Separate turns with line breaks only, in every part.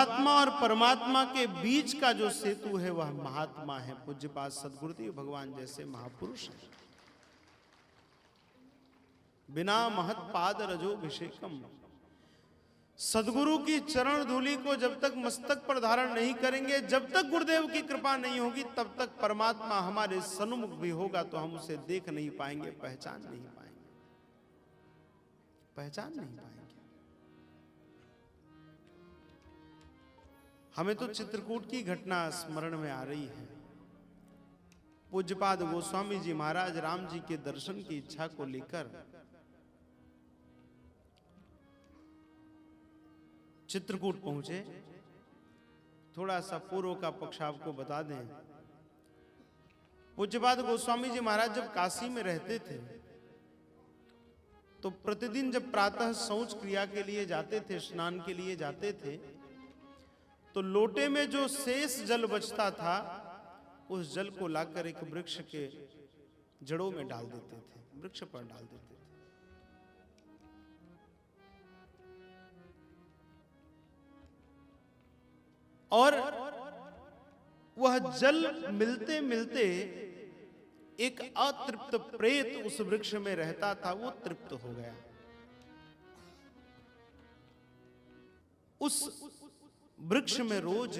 जीवात्मा और परमात्मा के बीच का जो सेतु है वह महात्मा है, पूज्यपाद सद्गुरुदेव भगवान जैसे महापुरुष हैं। बिना महत पाद रजोभिषेकम, सदगुरु की चरण धूलि को जब तक मस्तक पर धारण नहीं करेंगे, जब तक गुरुदेव की कृपा नहीं होगी, तब तक परमात्मा हमारे सन्मुख भी होगा तो हम उसे देख नहीं पाएंगे, पहचान नहीं पाएंगे, पहचान नहीं पाएंगे। हमें तो चित्रकूट की घटना स्मरण में आ रही है। पूज्यपाद गोस्वामी जी महाराज राम जी के दर्शन की इच्छा को लेकर चित्रकूट पहुंचे। थोड़ा सा पूर्व का पक्ष आपको बता दें। पूज्यपाद गोस्वामी जी महाराज जब काशी में रहते थे तो प्रतिदिन जब प्रातः शौच क्रिया के लिए जाते थे, स्नान के लिए जाते थे, तो लोटे में जो शेष जल बचता था उस जल को लाकर एक वृक्ष के जड़ों में डाल देते थे, वृक्ष पर डाल देते थे। और वह जल मिलते मिलते एक अतृप्त प्रेत उस वृक्ष में रहता था, वो तृप्त हो गया। उस वृक्ष में रोज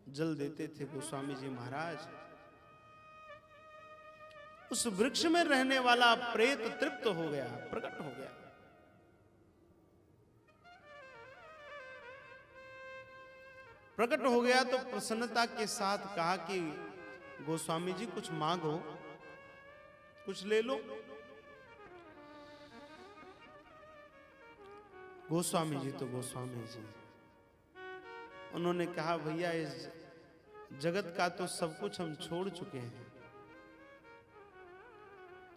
जल देते थे गोस्वामी जी महाराज। उस वृक्ष में रहने वाला प्रेत तृप्त हो गया, प्रकट हो गया। प्रकट हो गया तो प्रसन्नता के साथ कहा कि गोस्वामी जी कुछ मांगो, कुछ ले लो। गोस्वामी जी तो गोस्वामी जी, उन्होंने कहा भैया इस जगत का तो सब कुछ हम छोड़ चुके हैं,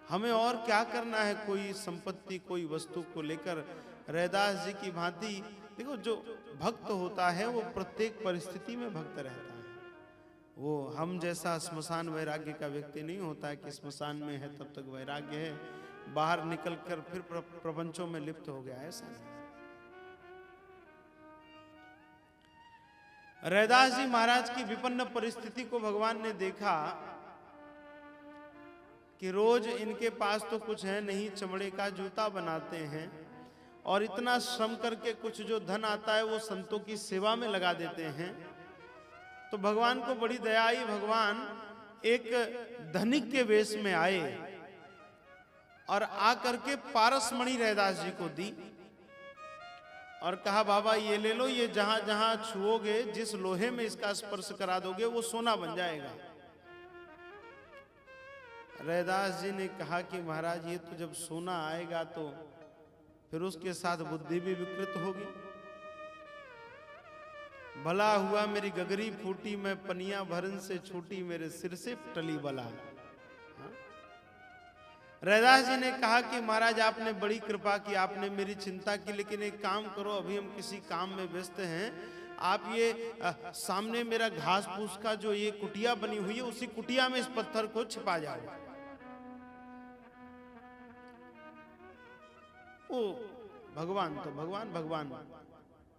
हमें और क्या करना है, कोई संपत्ति कोई वस्तु को लेकर। रैदास जी की भांति देखो, जो भक्त होता है वो प्रत्येक परिस्थिति में भक्त रहता है। वो हम जैसा स्मशान वैराग्य का व्यक्ति नहीं होता है कि स्मशान में है तब तक वैराग्य है, बाहर निकलकर फिर प्रपंचों में लिप्त हो गया, ऐसा नहीं। रैदास जी महाराज की विपन्न परिस्थिति को भगवान ने देखा कि रोज इनके पास तो कुछ है नहीं, चमड़े का जूता बनाते हैं और इतना श्रम करके कुछ जो धन आता है वो संतों की सेवा में लगा देते हैं। तो भगवान को बड़ी दया आई, भगवान एक धनिक के वेश में आए और आकर के पारसमणि रैदास जी को दी और कहा बाबा ये ले लो, ये जहां जहां छुओगे, जिस लोहे में इसका स्पर्श करा दोगे वो सोना बन जाएगा। रैदास जी ने कहा कि महाराज ये तो जब सोना आएगा तो फिर उसके साथ बुद्धि भी विकृत होगी। भला हुआ मेरी गगरी फूटी, मैं पनिया भरन से छूटी, मेरे सिर से टली बला। रैदास जी ने कहा कि महाराज आपने बड़ी कृपा की, आपने मेरी चिंता की, लेकिन एक काम करो, अभी हम किसी काम में व्यस्त हैं, आप ये सामने मेरा घास फूस का जो ये कुटिया बनी हुई है उसी कुटिया में इस पत्थर को छिपा जाओ। ओ भगवान तो भगवान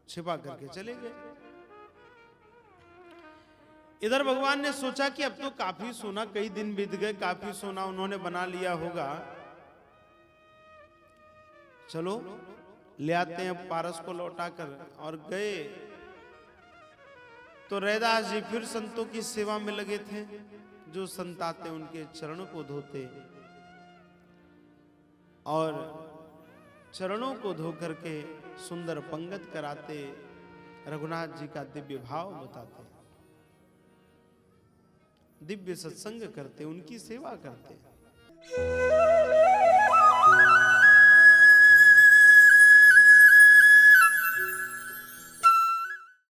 छिपा करके चले गए। इधर भगवान ने सोचा कि अब तो काफी सोना, कई दिन बीत गए, काफी सोना उन्होंने बना लिया होगा, चलो ले आते हैं पारस को लौटाकर। और गए तो रैदास जी फिर संतों की सेवा में लगे थे। जो संत आते उनके चरणों को धोते और चरणों को धो करके सुंदर पंगत कराते, रघुनाथ जी का दिव्य भाव बताते, दिव्य सत्संग करते, उनकी सेवा करते।